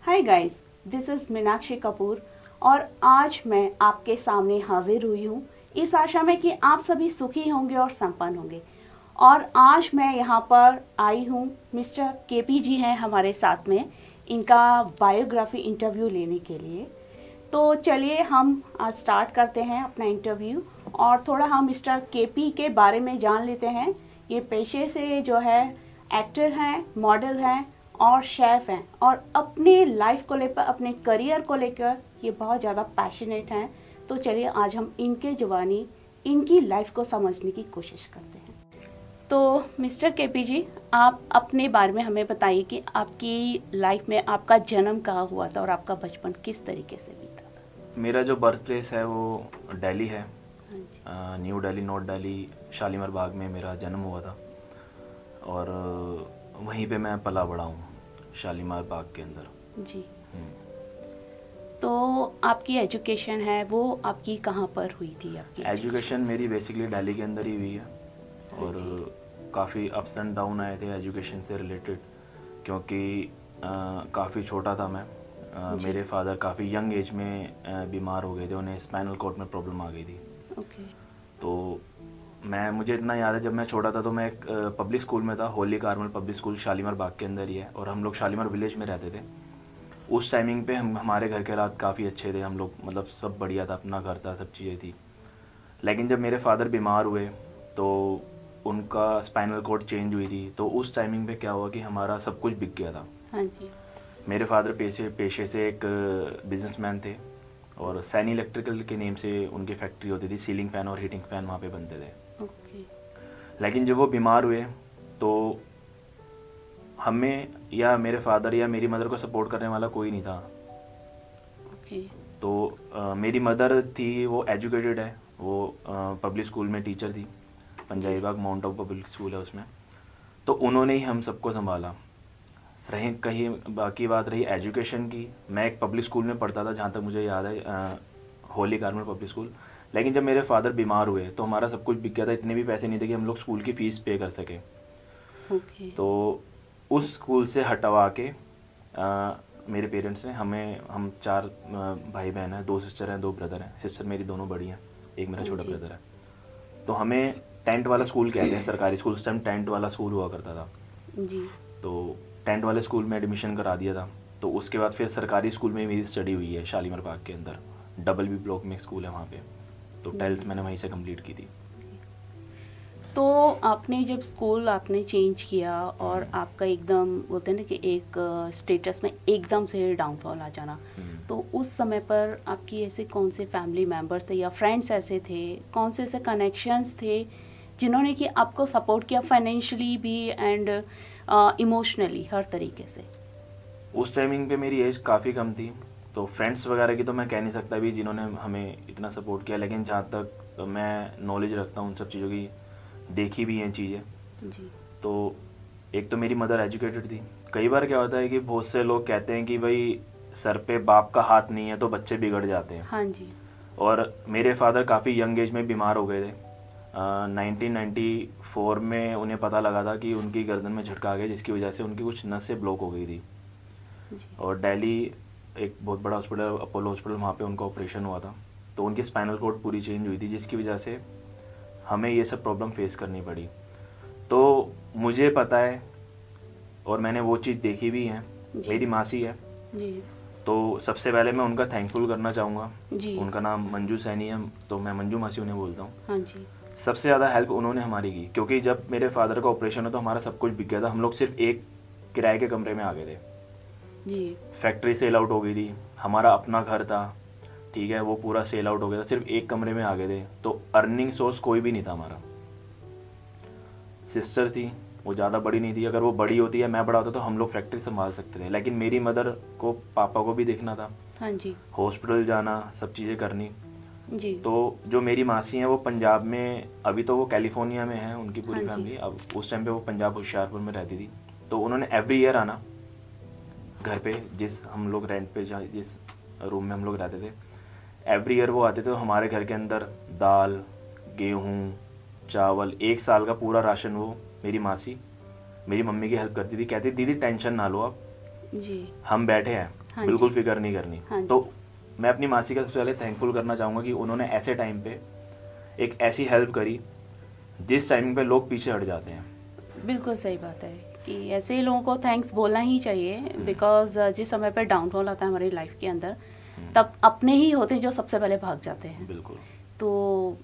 Hi guys, this is Meenakshi Kapoor और आज मैं आपके सामने हाजिर हुई हूँ इस आशा में कि आप सभी सुखी होंगे और संपन्न होंगे। और आज मैं यहाँ पर आई हूँ, मिस्टर केपी जी हैं हमारे साथ में, इनका बायोग्राफी इंटरव्यू लेने के लिए। तो चलिए हम आज स्टार्ट करते हैं अपना इंटरव्यू और थोड़ा हम मिस्टर केपी के बारे में जान लेते हैं। ये पेशे से जो है एक्टर हैं, मॉडल हैं और शेफ़ हैं और अपनी लाइफ को लेकर, अपने करियर को लेकर ये बहुत ज़्यादा पैशनेट हैं। तो चलिए आज हम इनके ज़ुबानी इनकी लाइफ को समझने की कोशिश करते हैं। तो मिस्टर केपी जी, आप अपने बारे में हमें बताइए कि आपकी लाइफ में आपका जन्म कहाँ हुआ था और आपका बचपन किस तरीके से बीता था। मेरा जो बर्थ प्लेस है वो दिल्ली है। हाँ जी। न्यू दिल्ली, नॉर्थ दिल्ली, शालीमार बाग में मेरा जन्म हुआ था और वहीं पे मैं पला बड़ा हूँ, शालीमार बाग के अंदर। जी। तो आपकी एजुकेशन है वो आपकी कहाँ पर हुई थी आपकी एजुकेशन मेरी बेसिकली दिल्ली के अंदर ही हुई है और काफ़ी अप्स एंड डाउन आए थे एजुकेशन से रिलेटेड, क्योंकि काफ़ी छोटा था मैं। मेरे फादर काफ़ी यंग एज में बीमार हो गए थे, उन्हें स्पाइनल कॉर्ड में प्रॉब्लम आ गई थी। ओके। तो मुझे इतना याद है, जब मैं छोटा था तो मैं एक पब्लिक स्कूल में था, holy Carmel public school Shalimar Bagh के अंदर ही है, और हम लोग शालीमार विलेज में रहते थे। उस टाइमिंग पे हमारे घर के हालात काफ़ी अच्छे थे, हम लोग मतलब सब बढ़िया था, अपना घर था, सब चीज़ें थी। लेकिन जब मेरे फादर बीमार हुए तो उनका स्पाइनल कॉर्ड चेंज हुई थी, तो उस टाइमिंग पे क्या हुआ कि हमारा सब कुछ बिक गया था। हाँ जी। मेरे फादर पेशे से एक बिजनेसमैन थे और सैनी इलेक्ट्रिकल के नेम से उनकी फैक्ट्री होती थी, सीलिंग फ़ैन और हीटिंग फ़ैन वहाँ पे बनते थे। ओके। लेकिन जब वो बीमार हुए तो हमें या मेरे फादर या मेरी मदर को सपोर्ट करने वाला कोई नहीं था। ओके। तो मेरी मदर थी, वो एजुकेटेड है, वो पब्लिक स्कूल में टीचर थी, पंजाबी बाग माउंट आबू पब्लिक स्कूल है उसमें। तो उन्होंने ही हम सबको संभाला। रही कहीं बाकी बात रही एजुकेशन की, मैं एक पब्लिक स्कूल में पढ़ता था जहाँ तक मुझे याद है, होली कार्मल पब्लिक स्कूल। लेकिन जब मेरे फादर बीमार हुए तो हमारा सब कुछ बिक गया था, इतने भी पैसे नहीं थे कि हम लोग स्कूल की फ़ीस पे कर सकें। ओके। तो उस स्कूल से हटवा के मेरे पेरेंट्स ने हम 4 भाई बहन हैं, 2 सिस्टर हैं, 2 ब्रदर हैं। सिस्टर मेरी दोनों बड़ी हैं, एक मेरा छोटा ब्रदर है। तो हमें टेंट वाला स्कूल कहते हैं, सरकारी स्कूल, उस टाइम टेंट वाला स्कूल हुआ करता था। जी। तो टेंट वाले स्कूल में एडमिशन करा दिया था। तो उसके बाद फिर सरकारी स्कूल में मेरी स्टडी हुई है, शालीमार बाग के अंदर, डबल बी ब्लॉक में एक स्कूल है वहाँ पे। तो 12th मैंने वहीं से कंप्लीट की थी। तो आपने जब स्कूल आपने चेंज किया और आपका एकदम बोलते हैं ना कि एक स्टेटस में एकदम से डाउनफॉल आ जाना, तो उस समय पर आपकी ऐसे कौन से फैमिली मेम्बर्स थे या फ्रेंड्स ऐसे थे, कौन से ऐसे कनेक्शंस थे जिन्होंने कि आपको सपोर्ट किया फाइनेंशियली भी एंड इमोशनली हर तरीके से। उस टाइमिंग पे मेरी एज काफ़ी कम थी, तो फ्रेंड्स वगैरह की तो मैं कह नहीं सकता भी जिन्होंने हमें इतना सपोर्ट किया। लेकिन जहाँ तक मैं नॉलेज रखता हूँ उन सब चीज़ों की, देखी भी हैं चीज़ें। जी। तो एक तो मेरी मदर एजुकेटेड थी। कई बार क्या होता है कि बहुत से लोग कहते हैं कि भाई सर पे बाप का हाथ नहीं है तो बच्चे बिगड़ जाते हैं। हाँ जी। और मेरे फादर काफ़ी यंग एज में बीमार हो गए थे। 1994 में उन्हें पता लगा था कि उनकी गर्दन में झटका आ गया, जिसकी वजह से उनकी कुछ नसें ब्लॉक हो गई थी। जी। और दिल्ली एक बहुत बड़ा हॉस्पिटल, अपोलो हॉस्पिटल, वहाँ पे उनका ऑपरेशन हुआ था। तो उनकी स्पाइनल कॉर्ड पूरी चेंज हुई थी, जिसकी वजह से हमें ये सब प्रॉब्लम फेस करनी पड़ी। तो मुझे पता है और मैंने वो चीज़ देखी भी है। मेरी मासी है, जी। तो सबसे पहले मैं उनका थैंकफुल करना चाहूँगा। जी। उनका नाम मंजू सैनी है, तो मैं मंजू मासी उन्हें बोलता हूँ। हाँ जी। सबसे ज़्यादा हेल्प उन्होंने हमारी की, क्योंकि जब मेरे फादर का ऑपरेशन हो तो हमारा सब कुछ बिक गया था। हम लोग सिर्फ एक किराए के कमरे में आ गए थे। जी। फैक्ट्री सेल आउट हो गई थी, हमारा अपना घर था, ठीक है, वो पूरा सेल आउट हो गया था, सिर्फ एक कमरे में आ गए थे। तो अर्निंग सोर्स कोई भी नहीं था हमारा। सिस्टर थी, वो ज़्यादा बड़ी नहीं थी, अगर वो बड़ी होती या मैं बड़ा होता तो हम लोग फैक्ट्री संभाल सकते थे। लेकिन मेरी मदर को पापा को भी देखना था, हाँ जी। हॉस्पिटल जाना, सब चीज़ें करनी। जी। तो जो मेरी मासी हैं वो पंजाब में, अभी तो वो कैलिफोर्निया में है उनकी हाँ पूरी जी। फैमिली, अब उस टाइम पे वो पंजाब होशियारपुर में रहती थी। तो उन्होंने एवरी ईयर आना घर पे, जिस हम लोग रेंट पे जिस रूम में हम लोग रहते थे, एवरी ईयर वो आते थे। तो हमारे घर के अंदर दाल, गेहूँ, चावल, 1 साल का पूरा राशन वो मेरी मासी मेरी मम्मी की हेल्प करती थी। कहती दीदी टेंशन ना लो आप, जी। हम बैठे हैं, हाँ बिल्कुल जी। फिक्र नहीं करनी। हाँ जी। तो मैं अपनी मासी का सबसे पहले थैंकफुल करना चाहूँगा कि उन्होंने ऐसे टाइम पे एक ऐसी हेल्प करी जिस टाइम पे लोग पीछे हट जाते हैं। बिल्कुल सही बात है कि ऐसे लोगों को थैंक्स बोलना ही चाहिए, बिकॉज जिस समय पे डाउनफॉल आता है हमारी लाइफ के अंदर, तब अपने ही होते हैं जो सबसे पहले भाग जाते हैं। बिल्कुल। तो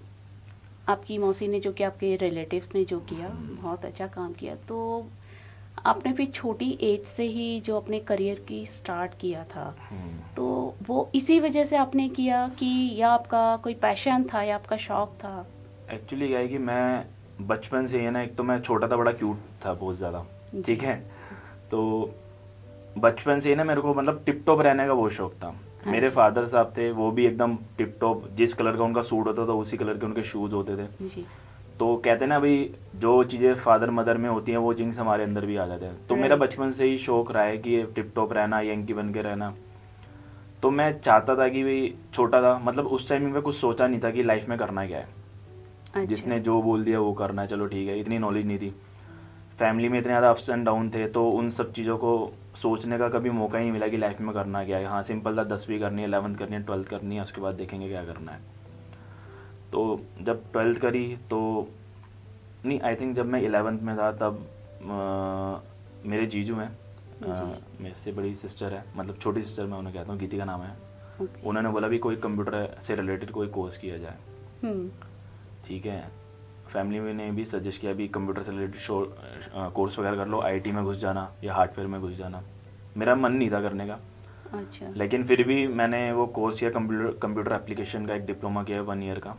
आपकी मौसी ने जो किया, आपके रिलेटिव्स ने जो किया, बहुत अच्छा काम किया। तो आपने फिर छोटी एज से ही जो अपने करियर की स्टार्ट किया था, तो वो इसी वजह से आपने किया कि या आपका कोई पैशन था या आपका शौक था? एक्चुअली क्या है कि मैं बचपन से ही है ना, एक तो मैं छोटा था, बड़ा क्यूट था बहुत ज़्यादा, जी। ठीक है। तो बचपन से ही ना मेरे को मतलब टिप टॉप रहने का बहुत शौक था। हाँ मेरे जी। फादर साहब थे, वो भी एकदम टिप टॉप, जिस कलर का उनका सूट होता था उसी कलर के उनके शूज़ होते थे। जी। तो कहते हैं ना भाई, जो चीज़ें फादर मदर में होती हैं वो चिंग्स हमारे अंदर भी आ जाते हैं। तो मेरा राइट। बचपन से ही शौक रहा है कि टिप टॉप रहना, यंकी बन के रहना। तो मैं चाहता था कि भाई, छोटा था मतलब उस टाइम में कुछ सोचा नहीं था कि लाइफ में करना क्या है। अच्छा। जिसने जो बोल दिया वो करना है, चलो ठीक है, इतनी नॉलेज नहीं थी। फैमिली में इतने ज़्यादा अप्स एंड डाउन थे, तो उन सब चीज़ों को सोचने का कभी मौका ही नहीं मिला कि लाइफ में करना क्या है। हाँ, सिंपल था, 10वीं करनी है, 11th करनी है, 12th करनी है, उसके बाद देखेंगे क्या करना है। तो जब 12th करी तो नहीं, आई थिंक जब मैं 11th में था तब मेरे जीजू हैं, मेरे से बड़ी सिस्टर है, मतलब छोटी सिस्टर मैं उन्हें कहता हूँ, गीति का नाम है। ओके। उन्होंने बोला भी कोई कंप्यूटर से रिलेटेड कोई कोर्स किया जाए, हम्म। ठीक है। फैमिली में ने भी सजेस्ट किया भी कंप्यूटर से रिलेटेड कोर्स वगैरह कर लो, आईटी में घुस जाना या हार्डवेयर में घुस जाना। मेरा मन नहीं था करने का, अच्छा। लेकिन फिर भी मैंने वो कोर्स किया, कंप्यूटर एप्लीकेशन का एक डिप्लोमा किया 1 ईयर का।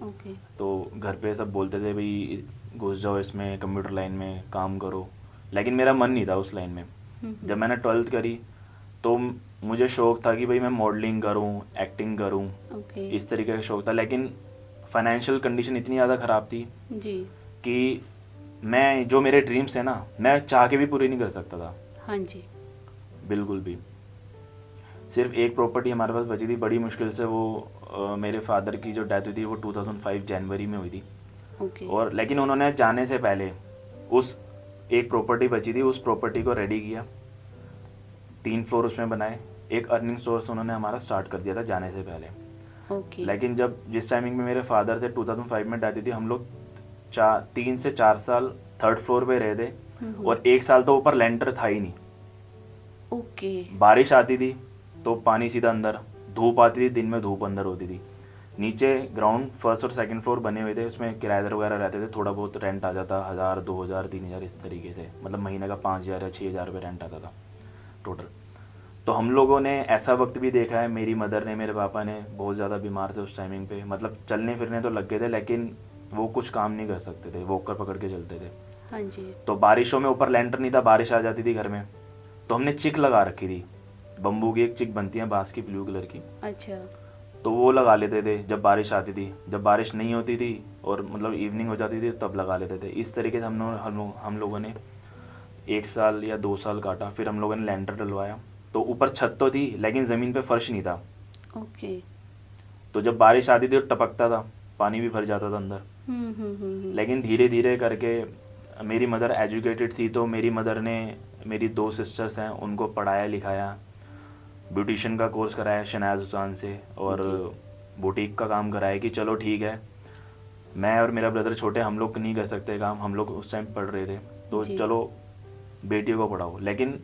ओके। तो घर पे सब बोलते थे भाई घुस जाओ इसमें, कंप्यूटर लाइन में काम करो, लेकिन मेरा मन नहीं था उस लाइन में। जब मैंने 12th करी तो मुझे शौक था कि भाई मैं मॉडलिंग करूं, एक्टिंग करूं, ओके। इस तरीके का शौक था। लेकिन फाइनेंशियल कंडीशन इतनी ज़्यादा ख़राब थी जी। कि मैं जो मेरे ड्रीम्स हैं ना, मैं चाह के भी पूरे नहीं कर सकता था, हाँ जी। बिल्कुल भी। सिर्फ एक प्रॉपर्टी हमारे पास बची थी, बड़ी मुश्किल से वो मेरे फादर की जो डेथ हुई थी वो 2005 जनवरी में हुई थी। ओके। और लेकिन उन्होंने जाने से पहले उस एक प्रॉपर्टी बची थी, उस प्रॉपर्टी को रेडी किया, 3 फ्लोर उसमें बनाए, एक अर्निंग सोर्स उन्होंने हमारा स्टार्ट कर दिया था जाने से पहले। ओके। लेकिन जब जिस टाइमिंग में मेरे फादर थे 2005 में डेथ हुई थी, हम लोग 3 से 4 साल 3rd फ्लोर पे रहे थे, और 1 साल तो ऊपर लेंटर था ही नहीं। ओके। बारिश आती थी तो पानी सीधा अंदर, धूप आती थी दिन में धूप अंदर होती थी। नीचे ग्राउंड 1st और 2nd फ्लोर बने हुए थे, उसमें किराएदार वगैरह रहते थे, थोड़ा बहुत रेंट आ जाता, 1000 2000 3000 इस तरीके से, मतलब महीने का 5000 या 6000 रुपये रेंट आता था टोटल। तो हम लोगों ने ऐसा वक्त भी देखा है, मेरी मदर ने, मेरे पापा ने, बहुत ज़्यादा बीमार थे उस टाइमिंग पे, मतलब चलने फिरने तो लग गए थे लेकिन वो कुछ काम नहीं कर सकते थे, वॉकर पकड़ के चलते थे। हाँ जी। तो बारिशों में ऊपर लेंटर नहीं था, बारिश आ जाती थी घर में, तो हमने चिक लगा रखी थी, बम्बू की एक चिक बनती है बांस की, ब्लू कलर की, अच्छा। तो वो लगा लेते थे जब बारिश आती थी। जब बारिश नहीं होती थी और मतलब इवनिंग हो जाती थी तब लगा लेते थे। इस तरीके से हम लोगों ने 1 साल या 2 साल काटा। फिर हम लोगों ने लेंटर डलवाया, तो ऊपर छत तो थी लेकिन ज़मीन पे फर्श नहीं था। ओके। तो जब बारिश आती थी तो टपकता था, पानी भी भर जाता था अंदर। लेकिन धीरे धीरे करके, मेरी मदर एजुकेटेड थी, तो मेरी मदर ने, मेरी 2 सिस्टर्स हैं, उनको पढ़ाया लिखाया, ब्यूटिशियन का कोर्स कराया शनाज हुसैन से, और बुटीक का काम कराया कि चलो ठीक है, मैं और मेरा ब्रदर छोटे, हम लोग नहीं कर सकते काम, हम लोग उस टाइम पढ़ रहे थे, तो जी। चलो बेटियों को पढ़ाओ। लेकिन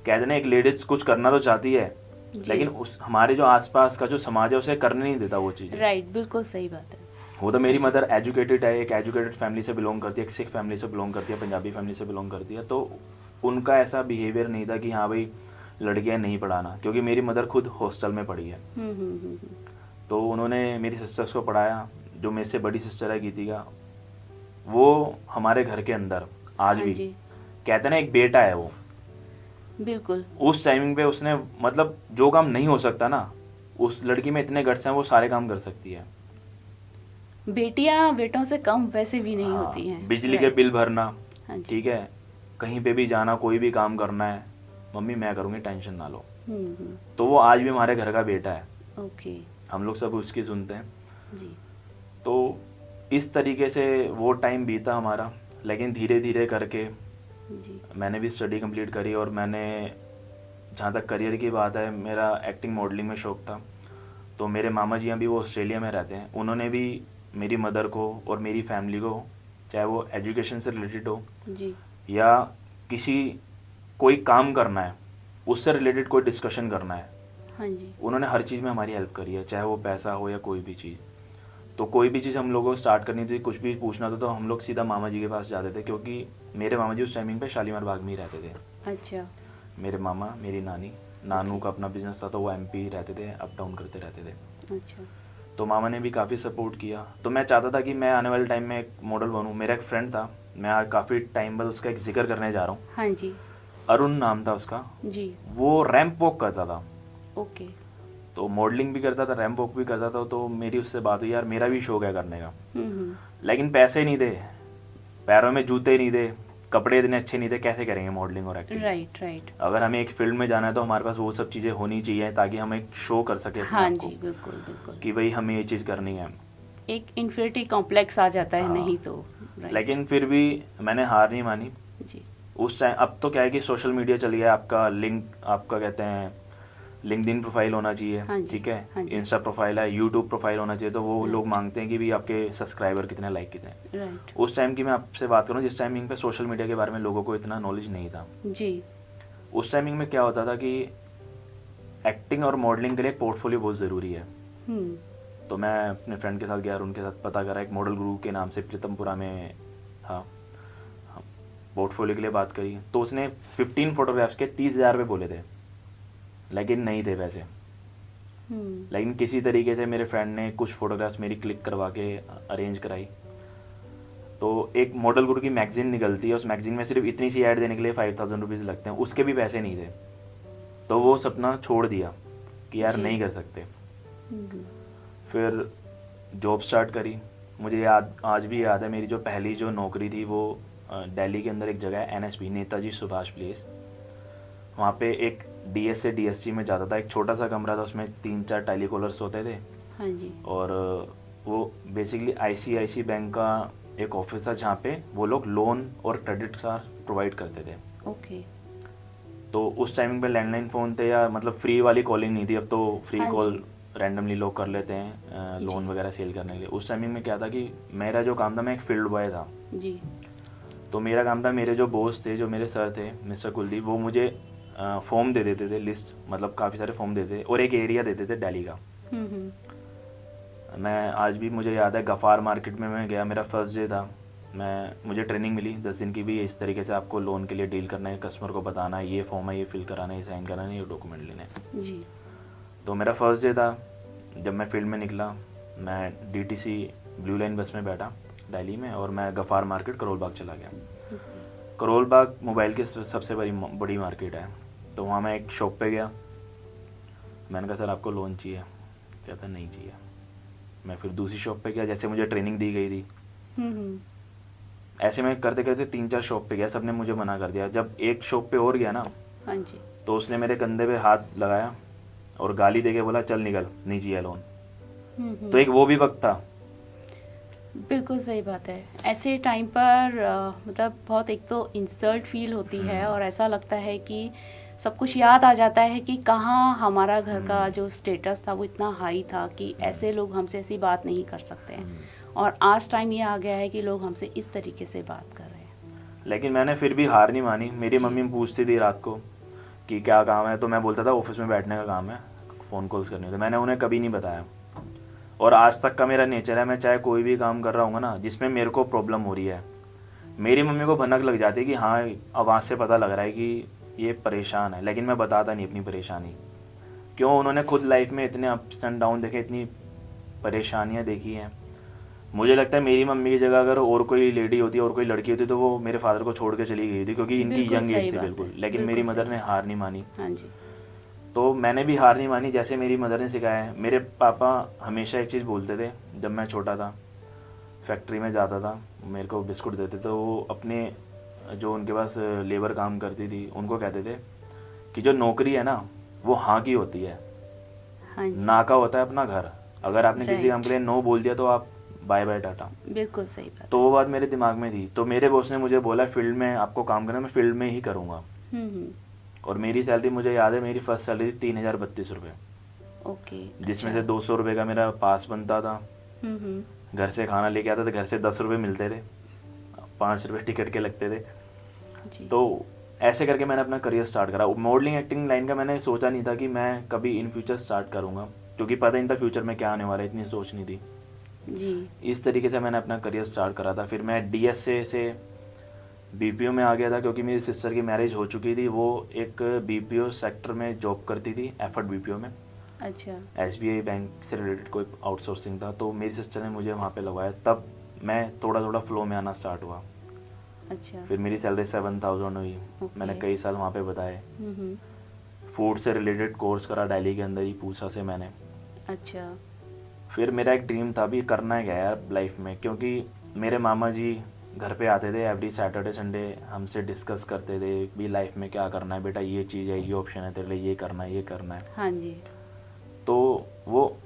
कहते ना, एक लेडीज़ कुछ करना तो चाहती है, जी। लेकिन उस हमारे जो आसपास का जो समाज है उसे करने नहीं देता वो चीज़ें। राइट, बिल्कुल सही बात है। वो तो मेरी मदर एजुकेटेड है, एक एजुकेटेड फैमिली से बिलोंग करती है, एक सिख फैमिली से बिलोंग करती है, पंजाबी फैमिली से बिलोंग करती है, तो उनका ऐसा बिहेवियर नहीं था कि हाँ भाई लड़कियां नहीं पढ़ाना, क्योंकि मेरी मदर खुद हॉस्टल में पढ़ी है। तो उन्होंने मेरी सिस्टर्स को पढ़ाया। जो मेरे से बड़ी सिस्टर है गीतिका, वो हमारे घर के अंदर आज हाँ भी जी। कहते हैं ना, एक बेटा है वो। बिल्कुल। उस टाइमिंग पे उसने मतलब जो काम नहीं हो सकता ना, उस लड़की में इतने गट्स हैं, वो सारे काम कर सकती है। बेटियां बेटों से कम वैसे भी नहीं हाँ, होती हैं। बिजली के राइट। बिल भरना, हाँ जी। ठीक है, कहीं पे भी जाना, कोई भी काम करना है, मम्मी मैं करूँगी, टेंशन ना लो। तो वो आज भी हमारे घर का बेटा है, ओके। हम लोग सब उसकी सुनते हैं। जी। तो इस तरीके से वो टाइम बीता हमारा। लेकिन धीरे धीरे करके जी। मैंने भी स्टडी कंप्लीट करी, और मैंने जहाँ तक करियर की बात है, मेरा एक्टिंग मॉडलिंग में शौक था। तो मेरे मामा जी अभी वो ऑस्ट्रेलिया में रहते हैं, उन्होंने भी मेरी मदर को और मेरी फैमिली को, चाहे वो एजुकेशन से रिलेटेड हो जी। या किसी कोई काम करना है उससे रिलेटेड कोई डिस्कशन करना है, हाँ जी। उन्होंने हर चीज़ में हमारी हेल्प करी है, चाहे वो पैसा हो या कोई भी चीज़। तो कोई भी चीज़ हम लोगों को स्टार्ट करनी थी, कुछ भी पूछना था, तो हम लोग सीधा मामा जी के पास जाते थे, क्योंकि मेरे मामा जी उस टाइमिंग पे शालीमार बाग में ही रहते थे। अच्छा। मेरे मामा, मेरी नानी, नानू का अपना बिजनेस था तो वो एमपी रहते थे, अप डाउन करते रहते थे। अच्छा। तो मामा ने भी काफ़ी सपोर्ट किया। तो मैं चाहता था कि मैं आने वाले टाइम में एक मॉडल बनूं। मेरा एक फ्रेंड था, मैं आज काफ़ी टाइम बाद उसका एक जिक्र करने जा रहा हूँ। हाँ जी। अरुण नाम था उसका। जी। वो रैंप वॉक करता था, ओके। तो मॉडलिंग भी करता था, रैंप वॉक भी करता था। तो मेरी उससे बात हुई, यार मेरा भी शौक है करने का, हम्म। लेकिन पैसे नहीं थे, पैरों में जूते नहीं थे, कपड़े इतने अच्छे नहीं थे, कैसे करेंगे मॉडलिंग और एक्टिंग। Right right. अगर हमें एक फील्ड में जाना है तो हमारे पास वो सब चीज़ें होनी चाहिए, ताकि हम एक शो कर सके अपने हाँ आप को जी, बिल्कुल बिल्कुल। कि भाई हमें ये चीज़ करनी है। एक इन्फिनिटी कॉम्प्लेक्स आ जाता है, हाँ। नहीं तो। राइट। लेकिन फिर भी मैंने हार नहीं मानी। जी। उस टाइम, अब तो क्या है कि सोशल मीडिया चल गया, आपका लिंक, आपका कहते हैं लिंक्डइन प्रोफाइल होना चाहिए, हाँ जी, ठीक है, हाँ जी। इंस्टा प्रोफाइल है, यूट्यूब प्रोफाइल होना चाहिए। तो वो लोग Right. मांगते हैं कि भी आपके सब्सक्राइबर कितने, लाइक कितने। राइट। उस टाइम की मैं आपसे बात करूँ, जिस टाइमिंग पे सोशल मीडिया के बारे में लोगों को इतना नॉलेज नहीं था। जी। उस टाइमिंग में क्या होता था कि एक्टिंग और मॉडलिंग के लिए पोर्टफोलियो बहुत ज़रूरी है। हम्म। तो मैं अपने फ्रेंड के साथ गया और उनके साथ पता करा, एक मॉडल गुरु के नाम से प्रीतमपुरा में था। पोर्टफोलियो के लिए बात करी तो उसने 15 फोटोग्राफ्स के 30,000 रुपये बोले थे, लेकिन नहीं थे पैसे। लेकिन किसी तरीके से मेरे फ्रेंड ने कुछ फ़ोटोग्राफ्स मेरी क्लिक करवा के अरेंज कराई। तो एक मॉडल गुरु की मैगज़ीन निकलती है, उस मैगज़ीन में सिर्फ इतनी सी ऐड देने के लिए 5,000 रुपीज़ लगते हैं, उसके भी पैसे नहीं थे। तो वो सपना छोड़ दिया कि यार जी। नहीं कर सकते। हम्म। फिर जॉब स्टार्ट करी। मुझे याद, आज भी याद है, मेरी जो पहली जो नौकरी थी वो दिल्ली के अंदर एक जगह है NSP, नेताजी सुभाष प्लेस। वहाँ पे एक DS से DSG में जाता था, एक छोटा सा कमरा था, उसमें 3-4 टेलीकॉलर्स होते थे। हाँ जी। और वो बेसिकली ICICI बैंक का एक ऑफिस था, जहाँ पे वो लोग लोन और क्रेडिट कार्ड प्रोवाइड करते थे। ओके। तो उस टाइमिंग पे लैंडलाइन फ़ोन थे, या मतलब फ्री वाली कॉलिंग नहीं थी। अब तो फ्री हाँ कॉल जी। रैंडमली लोग कर लेते हैं लोन जी। वगैरह सेल करने के लिए। उस टाइमिंग में क्या था कि मेरा जो काम था, मैं एक फील्ड बॉय था। जी। तो मेरा काम था, मेरे जो बॉस थे, जो मेरे सर थे मिस्टर कुलदीप, वो मुझे फॉर्म दे देते थे, लिस्ट, मतलब काफ़ी सारे फॉर्म देते थे, और एक एरिया देते थे दिल्ली का। मैं आज भी मुझे याद है, गफ़ार मार्केट में मैं गया, मेरा फर्स्ट डे था। मुझे ट्रेनिंग मिली 10 दिन की भी, इस तरीके से आपको लोन के लिए डील करना है, कस्टमर को बताना है, ये फॉर्म है, ये फिल कराना है, ये साइन कराना है, ये डॉक्यूमेंट लेने हैं। जी। तो मेरा फर्स्ट डे था। जब मैं फील्ड में निकला, मैं DTC ब्लू लाइन बस में बैठा दिल्ली में, और मैं गफ़ार मार्केट करोल बाग चला गया। करोल बाग मोबाइल की सबसे बड़ी मार्केट है। तो वहाँ मैं एक शॉप पे गया, मैंने कहा सर आपको लोन चाहिए? कहता नहीं चाहिए। मैं फिर दूसरी शॉप पे गया, जैसे मुझे ट्रेनिंग दी गई थी। ऐसे मैं करते करते 3-4 शॉप पे गया, सबने मुझे मना कर दिया। जब एक शॉप पे और गया ना, हाँ जी। तो उसने मेरे कंधे पे हाथ लगाया और गाली देके बोला चल निकल, नहीं चाहिए लोन। तो एक वो भी वक्त था। बिल्कुल सही बात है। ऐसे टाइम पर मतलब बहुत, एक तो इंसल्ट फील होती है, और ऐसा लगता है कि सब कुछ याद आ जाता है कि कहाँ हमारा घर का जो स्टेटस था वो इतना हाई था कि ऐसे लोग हमसे ऐसी बात नहीं कर सकते हैं। और आज टाइम ये आ गया है कि लोग हमसे इस तरीके से बात कर रहे हैं। लेकिन मैंने फिर भी हार नहीं मानी। मेरी जी। मम्मी पूछती थी रात को कि क्या काम है, तो मैं बोलता था ऑफिस में बैठने का काम है, फ़ोन कॉल्स करने थे। मैंने उन्हें कभी नहीं बताया, और आज तक का मेरा नेचर है, मैं चाहे कोई भी काम कर रहा हूँ ना जिसमें मेरे को प्रॉब्लम हो रही है, मेरी मम्मी को भनक लग जाती है कि हाँ आवाज़ से पता लग रहा है कि ये परेशान है, लेकिन मैं बताता नहीं अपनी परेशानी। क्यों? उन्होंने खुद लाइफ में इतने अप्स एंड डाउन देखे, इतनी परेशानियाँ देखी हैं। मुझे लगता है मेरी मम्मी की जगह अगर और कोई लेडी होती, और कोई लड़की होती, तो वो मेरे फादर को छोड़ के चली गई थी, क्योंकि इनकी बिल्कुल यंग सही एज थी बात बिल्कुल। है, लेकिन बिल्कुल मेरी सही मदर ने बात हार नहीं मानी। हाँ जी। तो मैंने भी हार नहीं मानी, जैसे मेरी मदर ने सिखाया है। मेरे पापा हमेशा एक चीज़ बोलते थे, जब मैं छोटा था, फैक्ट्री में जाता था, मेरे को बिस्कुट देते, तो वो अपने जो उनके पास लेबर काम करती थी उनको कहते थे कि जो नौकरी है ना वो हाँ की होती है, हाँ जी। ना का होता है अपना घर। अगर आपने किसी काम के लिए Right. नो बोल दिया तो आप बाय बाय टाटा। बिल्कुल सही बात। तो वो बात मेरे दिमाग में थी। तो मेरे बॉस ने मुझे बोला फील्ड में आपको काम करना, मैं फील्ड में ही करूँगा। हम्म। और मेरी सैलरी मुझे याद है, मेरी फर्स्ट सैलरी थी 3032 रुपये, ओके। जिसमें से 200 रुपये का मेरा पास बनता था। घर से खाना लेके आता था, घर से 10 रुपये मिलते थे, 5 रुपये टिकट के लगते थे। जी। तो ऐसे करके मैंने अपना करियर स्टार्ट करा। मॉडलिंग एक्टिंग लाइन का मैंने सोचा नहीं था कि मैं कभी इन फ्यूचर स्टार्ट करूँगा, क्योंकि पता नहीं था फ्यूचर में क्या आने वाला है, इतनी सोच नहीं थी। जी। इस तरीके से मैंने अपना करियर स्टार्ट करा था। फिर मैं DSA से BPO में आ गया था, क्योंकि मेरी सिस्टर की मैरिज हो चुकी थी। वो एक BPO सेक्टर में जॉब करती थी, एफर्ट BPO में। अच्छा। SBI बैंक से रिलेटेड कोई आउटसोर्सिंग था, तो मेरी सिस्टर ने मुझे वहाँ पे लगवाया। तब मैं थोड़ा थोड़ा फ्लो में आना स्टार्ट हुआ। अच्छा। फिर मेरी सैलरी 7000 हुई। ओके। मैंने कई साल वहाँ पे बताए। हम्म। फूड से रिलेटेड कोर्स करा दिल्ली के अंदर ही, पूसा से मैंने। अच्छा। फिर मेरा एक ड्रीम था भी करना है क्या यार लाइफ में, क्योंकि मेरे मामा जी घर पे आते थे एवरी सैटरडे संडे, हमसे डिस्कस करते थे भी लाइफ में क्या करना है बेटा, ये चीज़ है, ये ऑप्शन है तेरे लिए, ये करना है, ये करना है। हाँ जी। तो वो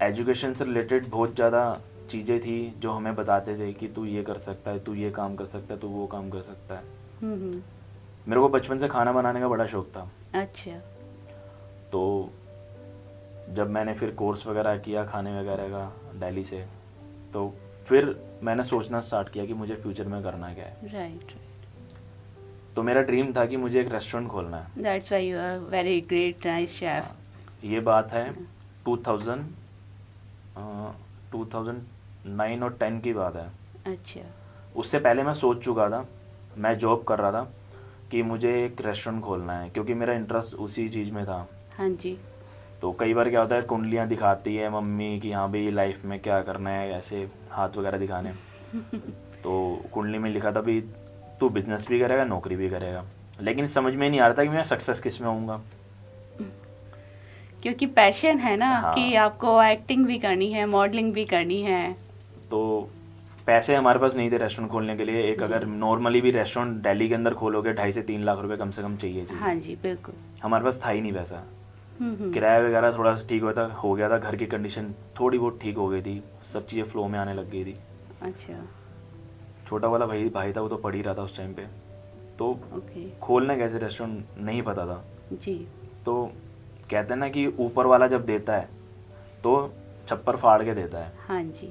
एजुकेशन से रिलेटेड बहुत ज़्यादा चीज़ें थी जो हमें बताते थे कि तू ये कर सकता है, तू ये काम कर सकता है, तू वो काम कर सकता है। हम्म। मेरे को बचपन से खाना बनाने का बड़ा शौक था। अच्छा। तो जब मैंने फिर कोर्स वगैरह किया खाने वगैरह का दिल्ली से, तो फिर मैंने सोचना स्टार्ट किया कि मुझे फ्यूचर में करना क्या है। राइट। तो मेरा ड्रीम था कि मुझे एक रेस्टोरेंट खोलना है। That's why you are very great nice chef. ये बात है 2000 2009 और 10 की बात है। अच्छा। उससे पहले मैं सोच चुका था, मैं जॉब कर रहा था कि मुझे एक रेस्टोरेंट खोलना है, क्योंकि मेरा इंटरेस्ट उसी चीज़ में था। हाँ जी। तो कई बार क्या होता है, कुंडलियाँ दिखाती है मम्मी कि हाँ भाई लाइफ में क्या करना है, ऐसे हाथ वगैरह दिखाने। तो कुंडली में लिखा था भी तू बिजनेस भी करेगा, नौकरी भी करेगा, लेकिन समझ में नहीं आ रहा था कि मैं सक्सेस किस में होऊंगा। क्योंकि पैशन है ना हाँ। कि आपको एक्टिंग भी करनी है, मॉडलिंग भी करनी है। तो पैसे हमारे पास नहीं थे रेस्टोरेंट खोलने के लिए। एक जी। अगर नॉर्मली भी रेस्टोरेंट दिल्ली के अंदर खोलोगे 2.5 से 3 लाख रुपए कम से कम चाहिए। हाँ जी, बिल्कुल। हमारे पास था ही नहीं पैसा। हम्म। किराया वगैरह थोड़ा ठीक होता हो गया था, घर की कंडीशन थोड़ी बहुत ठीक हो गई थी, सब चीज़ें फ्लो में आने लग गई थी। अच्छा। छोटा वाला भाई था, वो तो पढ़ ही रहा था उस टाइम पे। तो ओके। खोलना कैसे रेस्टोरेंट नहीं पता था। जी। तो कहते हैं ना कि ऊपर वाला जब देता है तो छप्पर फाड़ के देता है। हाँ जी।